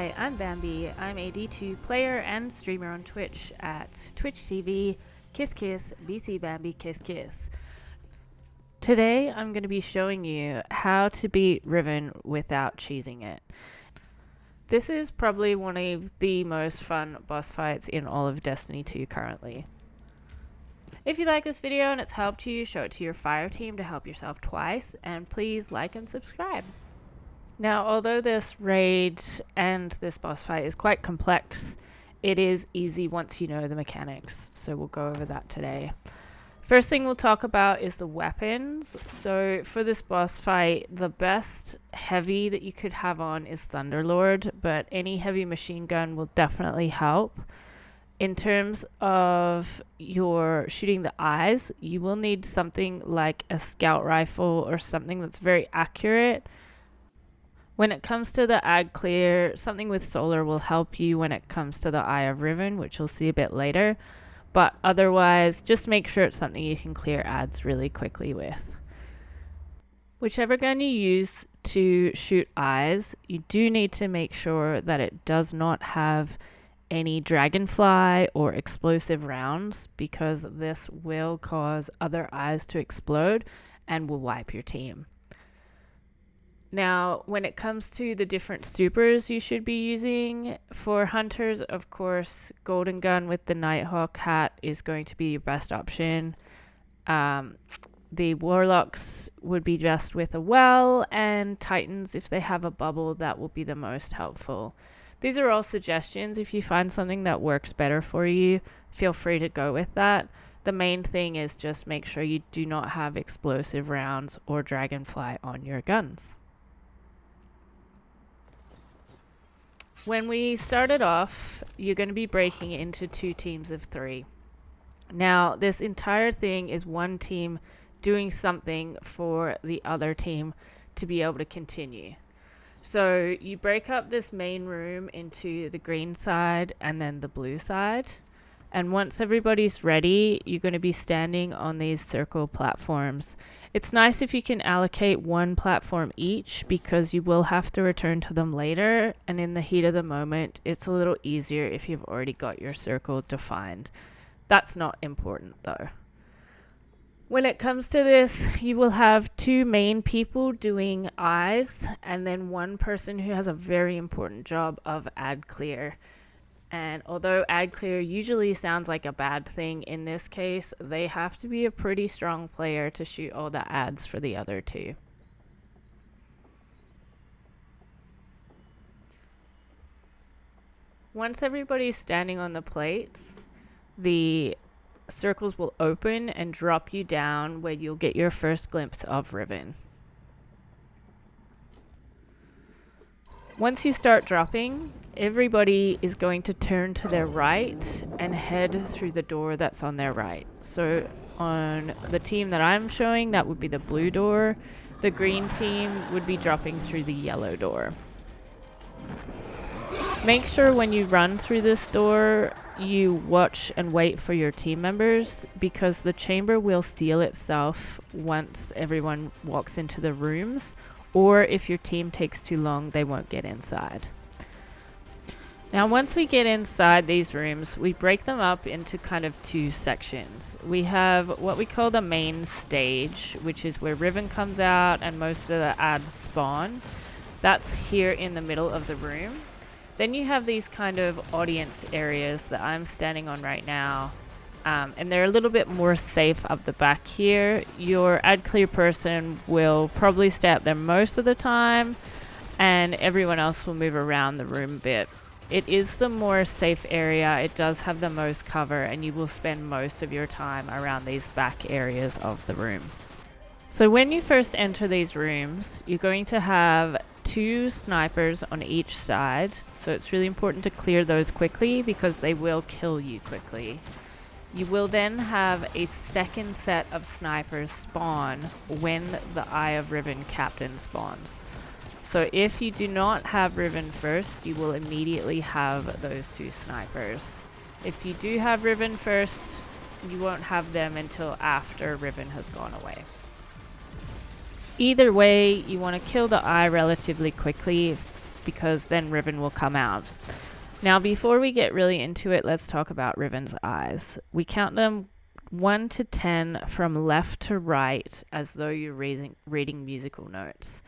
Hi, I'm Bambi. I'm a D2 player and streamer on Twitch at Twitch TV, Kiss Kiss, BC Bambi Kiss Kiss. Today I'm going to be showing you how to beat Riven without cheesing it. This is probably one of the most fun boss fights in all of Destiny 2 currently. If you like this video and it's helped you, show it to your fire team to help yourself twice, and please like and subscribe. Now, although this raid and this boss fight is quite complex, it is easy once you know the mechanics, so we'll go over that today. First thing we'll talk about is the weapons. So for this boss fight, the best heavy that you could have on is Thunderlord, but any heavy machine gun will definitely help. In terms of your shooting the eyes, you will need something like a scout rifle or something that's very accurate. When it comes to the ad clear, something with solar will help you when it comes to the Eye of Riven, which you'll see a bit later. But otherwise, just make sure it's something you can clear ads really quickly with. Whichever gun you use to shoot eyes, you do need to make sure that it does not have any dragonfly or explosive rounds, because this will cause other eyes to explode and will wipe your team. Now, when it comes to the different supers you should be using, for hunters, of course, Golden Gun with the Nighthawk hat is going to be your best option. The Warlocks would be just with a well, and Titans, if they have a bubble, that will be the most helpful. These are all suggestions. If you find something that works better for you, feel free to go with that. The main thing is just make sure you do not have explosive rounds or dragonfly on your guns. When we started off, you're going to be breaking into 2 teams of 3. Now, this entire thing is one team doing something for the other team to be able to continue. So you break up this main room into the green side and then the blue side. And once everybody's ready, you're going to be standing on these circle platforms. It's nice if you can allocate one platform each, because you will have to return to them later. And in the heat of the moment, it's a little easier if you've already got your circle defined. That's not important though. When it comes to this, you will have 2 main people doing eyes, and then one person who has a very important job of ad clear. And although ad clear usually sounds like a bad thing, in this case, they have to be a pretty strong player to shoot all the ads for the other 2. Once everybody's standing on the plates, the circles will open and drop you down where you'll get your first glimpse of Riven. Once you start dropping, everybody is going to turn to their right and head through the door that's on their right. So on the team that I'm showing, that would be the blue door. The green team would be dropping through the yellow door. Make sure when you run through this door, you watch and wait for your team members, because the chamber will seal itself once everyone walks into the rooms, or if your team takes too long, they won't get inside. Now, once we get inside these rooms, we break them up into kind of 2 sections. We have what we call the main stage, which is where Riven comes out and most of the ads spawn. That's here in the middle of the room. Then you have these kind of audience areas that I'm standing on right now. And they're a little bit more safe up the back here. Your ad clear person will probably stay up there most of the time, and everyone else will move around the room a bit. It is the more safe area. It does have the most cover, and you will spend most of your time around these back areas of the room. So when you first enter these rooms, you're going to have 2 snipers on each side. So it's really important to clear those quickly, because they will kill you quickly. You will then have a second set of snipers spawn when the Eye of Riven captain spawns. So if you do not have Riven first, you will immediately have those 2 snipers. If you do have Riven first, you won't have them until after Riven has gone away. Either way, you want to kill the Eye relatively quickly. because then Riven will come out. Now, before we get really into it, let's talk about Riven's eyes. We count them 1 to 10 from left to right as though you're reading musical notes.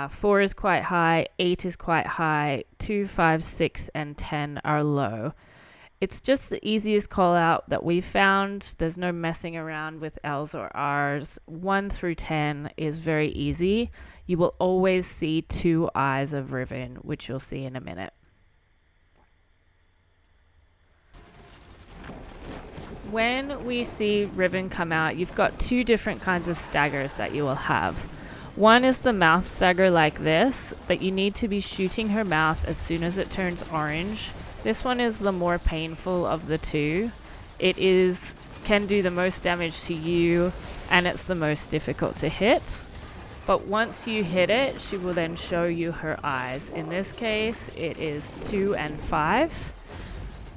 4 is quite high, 8 is quite high, 2, 5, 6, and 10 are low. It's just the easiest call out that we've found. There's no messing around with L's or R's. 1 through 10 is very easy. You will always see 2 eyes of Riven, which you'll see in a minute. When we see Riven come out, you've got 2 different kinds of staggers that you will have. One is the mouth stagger like this, that you need to be shooting her mouth as soon as it turns orange. This one is the more painful of the 2. It can do the most damage to you, and it's the most difficult to hit. But once you hit it, she will then show you her eyes. In this case, it is 2 and 5.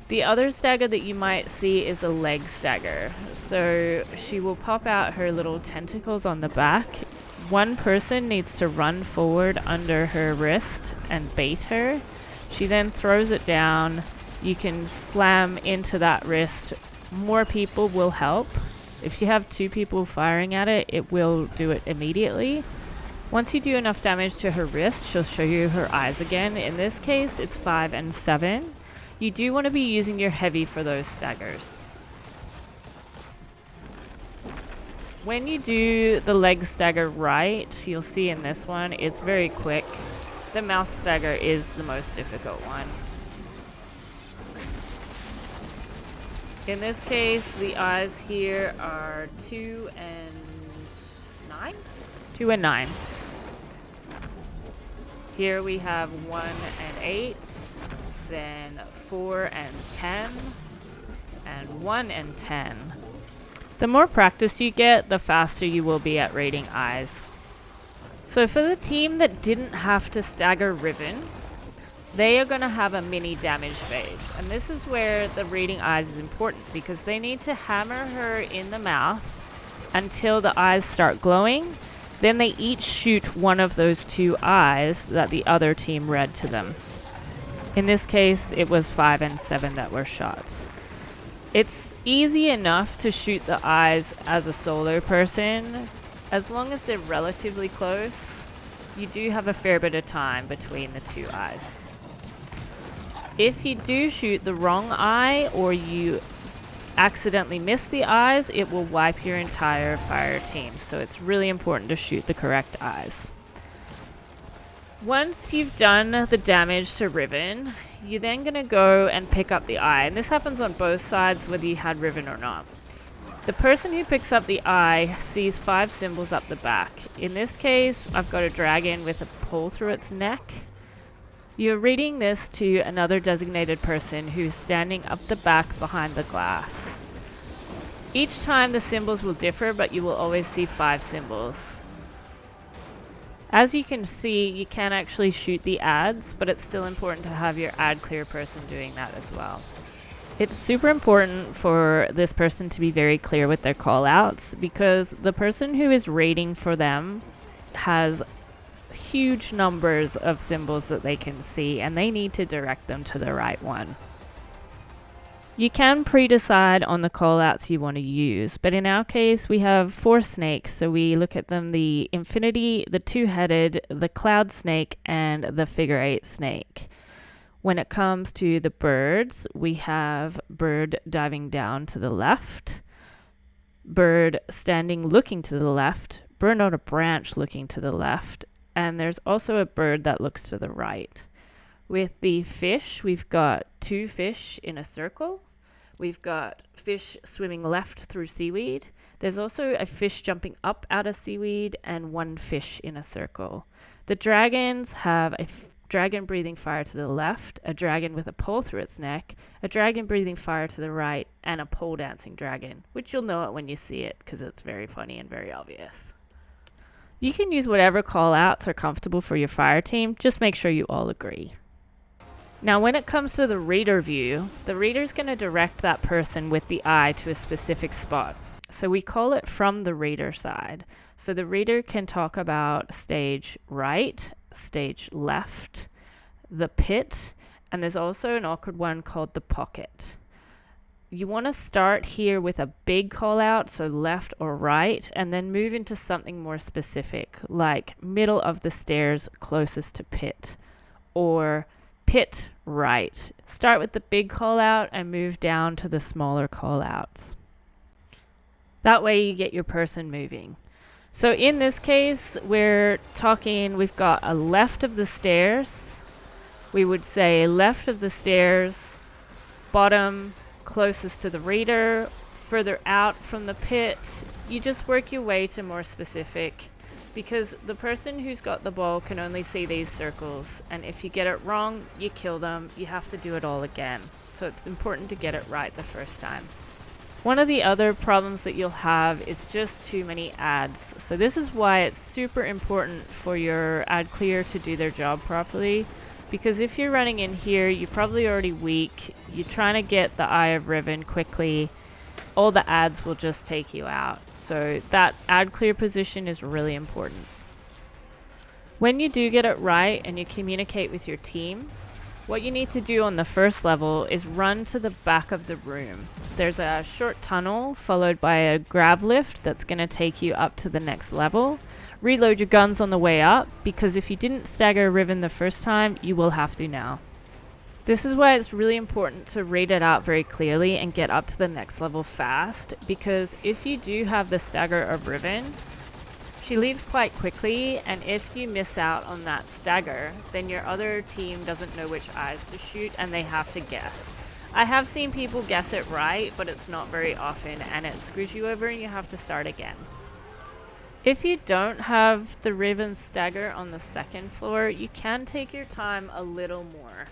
The other stagger that you might see is a leg stagger. So she will pop out her little tentacles on the back. One person needs to run forward under her wrist and bait her. She then throws it down. You can slam into that wrist. More people will help. If you have 2 people firing at it, it will do it immediately. Once you do enough damage to her wrist, she'll show you her eyes again. In this case, it's 5 and 7. You do want to be using your heavy for those staggers. When you do the leg stagger right, you'll see in this one, it's very quick. The mouth stagger is the most difficult one. In this case, the eyes here are 2 and 9? 2 and 9. Here we have 1 and 8, then 4 and 10, and 1 and 10. The more practice you get, the faster you will be at reading eyes. So for the team that didn't have to stagger Riven, they are going to have a mini damage phase. And this is where the reading eyes is important, because they need to hammer her in the mouth until the eyes start glowing. Then they each shoot one of those 2 eyes that the other team read to them. In this case, it was 5 and 7 that were shot. It's easy enough to shoot the eyes as a solo person. As long as they're relatively close, you do have a fair bit of time between the 2 eyes. If you do shoot the wrong eye or you accidentally miss the eyes, it will wipe your entire fire team. So it's really important to shoot the correct eyes. Once you've done the damage to Riven, you're then going to go and pick up the eye. And this happens on both sides, whether you had Riven or not. The person who picks up the eye sees 5 symbols up the back. In this case, I've got a dragon with a pole through its neck. You're reading this to another designated person who's standing up the back behind the glass. Each time the symbols will differ, but you will always see 5 symbols. As you can see, you can actually shoot the ads, but it's still important to have your ad clear person doing that as well. It's super important for this person to be very clear with their call outs, because the person who is rating for them has huge numbers of symbols that they can see, and they need to direct them to the right one. You can pre-decide on the call-outs you want to use, but in our case, we have 4 snakes, so we look at them: the infinity, the 2-headed, the cloud snake, and the figure 8 snake. When it comes to the birds, we have bird diving down to the left, bird standing looking to the left, bird on a branch looking to the left, and there's also a bird that looks to the right. With the fish, we've got 2 fish in a circle. We've got fish swimming left through seaweed. There's also a fish jumping up out of seaweed and 1 fish in a circle. The dragons have a dragon breathing fire to the left, a dragon with a pole through its neck, a dragon breathing fire to the right, and a pole dancing dragon, which you'll know it when you see it because it's very funny and very obvious. You can use whatever call outs are comfortable for your fire team, just make sure you all agree. Now, when it comes to the reader view, the reader's going to direct that person with the eye to a specific spot. So we call it from the reader side. So the reader can talk about stage right, stage left, the pit, and there's also an awkward one called the pocket. You want to start here with a big call out, so left or right, and then move into something more specific, like middle of the stairs closest to pit, or pit right. Start with the big call out and move down to the smaller call outs. That way you get your person moving. So in this case, we've got a left of the stairs. We would say left of the stairs, bottom, closest to the reader, further out from the pit. You just work your way to more specific, because the person who's got the ball can only see these circles, and if you get it wrong, you kill them. You have to do it all again. So it's important to get it right the first time. One of the other problems that you'll have is just too many ads. So this is why it's super important for your ad clear to do their job properly. Because if you're running in here, you're probably already weak. You're trying to get the Eye of Riven quickly. All the ads will just take you out. So that ad clear position is really important. When you do get it right and you communicate with your team, what you need to do on the first level is run to the back of the room. There's a short tunnel followed by a grab lift that's going to take you up to the next level. Reload your guns on the way up, because if you didn't stagger Riven the first time, you will have to now. This is why it's really important to read it out very clearly and get up to the next level fast, because if you do have the stagger of Riven, she leaves quite quickly, and if you miss out on that stagger, then your other team doesn't know which eyes to shoot and they have to guess. I have seen people guess it right, but it's not very often, and it screws you over and you have to start again. If you don't have the Riven stagger on the second floor, you can take your time a little more.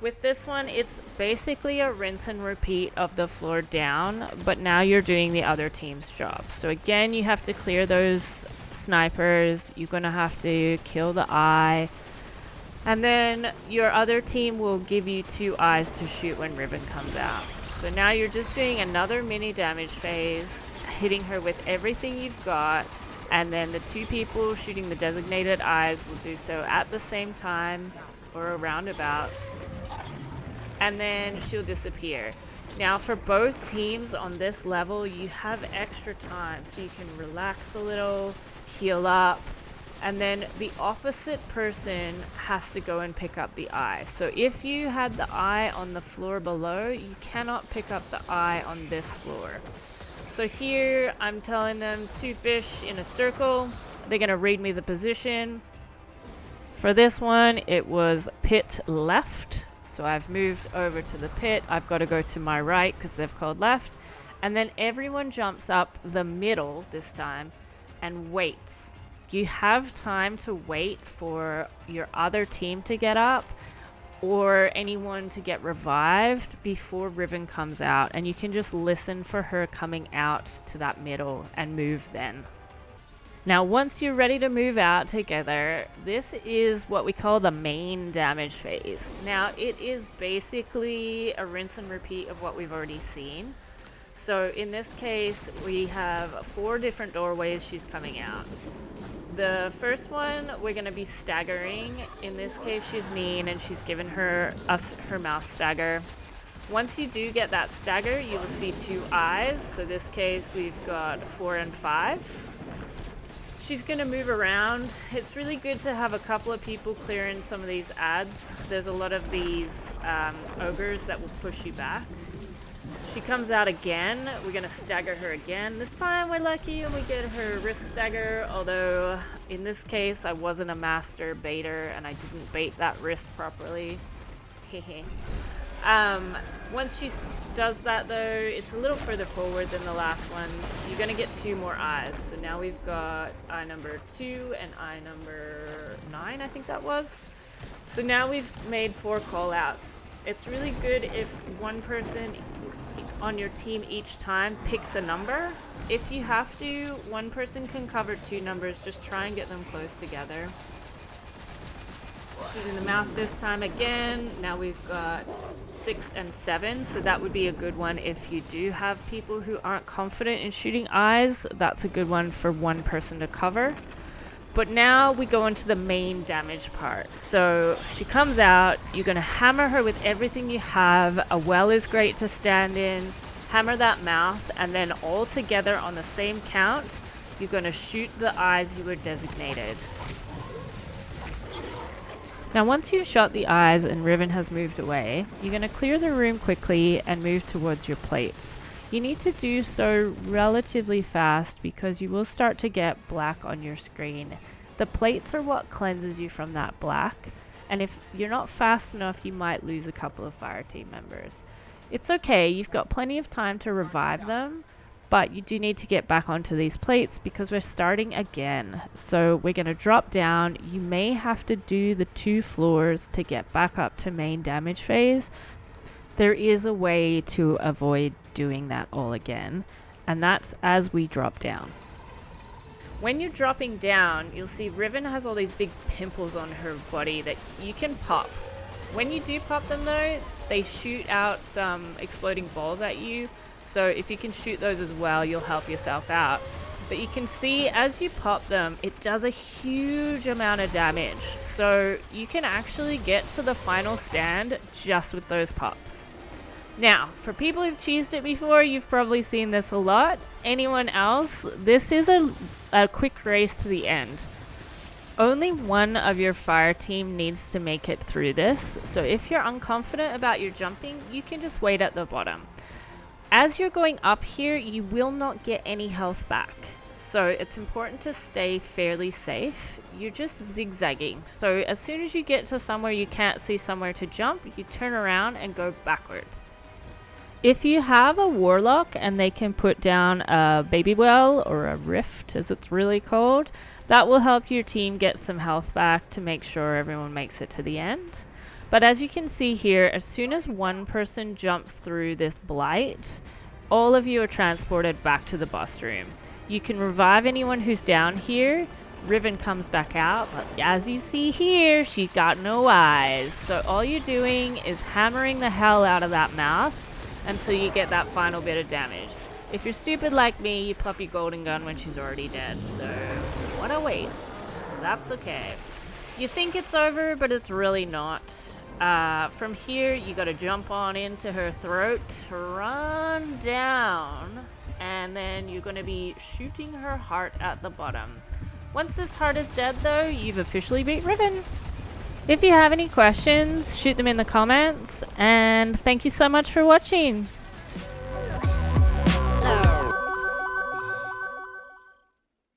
With this one, it's basically a rinse and repeat of the floor down, but now you're doing the other team's job. So again, you have to clear those snipers. You're going to have to kill the eye. And then your other team will give you 2 eyes to shoot when Riven comes out. So now you're just doing another mini damage phase, hitting her with everything you've got. And then the 2 people shooting the designated eyes will do so at the same time, or a roundabout. And then she'll disappear. Now for both teams on this level, you have extra time, so you can relax a little, heal up, and then the opposite person has to go and pick up the eye. So if you had the eye on the floor below, you cannot pick up the eye on this floor. So here I'm telling them 2 fish in a circle. They're gonna read me the position. For this one, it was pit left. So I've moved over to the pit. I've got to go to my right because they've called left. And then everyone jumps up the middle this time and waits. You have time to wait for your other team to get up or anyone to get revived before Riven comes out. And you can just listen for her coming out to that middle and move then. Now, once you're ready to move out together, this is what we call the main damage phase. Now, it is basically a rinse and repeat of what we've already seen. So in this case, we have 4 different doorways she's coming out. The first one, we're going to be staggering. In this case, she's mean and she's given us her mouth stagger. Once you do get that stagger, you will see 2 eyes. So this case, we've got 4 and 5. She's going to move around. It's really good to have a couple of people clearing some of these ads. There's a lot of these ogres that will push you back. She comes out again. We're going to stagger her again. This time we're lucky and we get her wrist stagger, although in this case I wasn't a master baiter and I didn't bait that wrist properly. Once she does that though, it's a little further forward than the last ones. You're going to get 2 more eyes. So now we've got eye number 2 and eye number 9, I think that was. So now we've made 4 call outs. It's really good if one person on your team each time picks a number. If you have to, one person can cover 2 numbers. Just try and get them close together. Shooting the mouth this time again. Now we've got 6 and 7, so that would be a good one if you do have people who aren't confident in shooting eyes. That's a good one for one person to cover. But now we go into the main damage part. So she comes out, you're going to hammer her with everything you have. A well is great to stand in. Hammer that mouth, and then all together on the same count, you're going to shoot the eyes you were designated. Now once you've shot the eyes and Riven has moved away, you're going to clear the room quickly and move towards your plates. You need to do so relatively fast because you will start to get black on your screen. The plates are what cleanses you from that black, and if you're not fast enough, you might lose a couple of fire team members. It's okay, you've got plenty of time to revive them, but you do need to get back onto these plates because we're starting again. So we're going to drop down. You may have to do the 2 floors to get back up to main damage phase. There is a way to avoid doing that all again, and that's as we drop down. When you're dropping down, you'll see Riven has all these big pimples on her body that you can pop. When you do pop them though, they shoot out some exploding balls at you, so if you can shoot those as well, you'll help yourself out. But you can see as you pop them, it does a huge amount of damage, so you can actually get to the final stand just with those pops. Now, for people who've cheesed it before, you've probably seen this a lot. Anyone else, this is a quick race to the end. Only one of your fire team needs to make it through this, so if you're unconfident about your jumping, you can just wait at the bottom. As you're going up here, you will not get any health back, so it's important to stay fairly safe. You're just zigzagging, so as soon as you get to somewhere you can't see somewhere to jump, you turn around and go backwards. If you have a warlock and they can put down a baby well or a rift as it's really called, that will help your team get some health back to make sure everyone makes it to the end. But as you can see here, as soon as one person jumps through this blight, all of you are transported back to the boss room. You can revive anyone who's down here. Riven comes back out, but as you see here, she got no eyes. So all you're doing is hammering the hell out of that mouth until you get that final bit of damage. If you're stupid like me, you pop your golden gun when she's already dead, so what a waste. That's okay. You think it's over, but it's really not. From here, you gotta jump on into her throat, run down, and then you're gonna be shooting her heart at the bottom. Once this heart is dead though, you've officially beat Riven. If you have any questions, shoot them in the comments, and thank you so much for watching.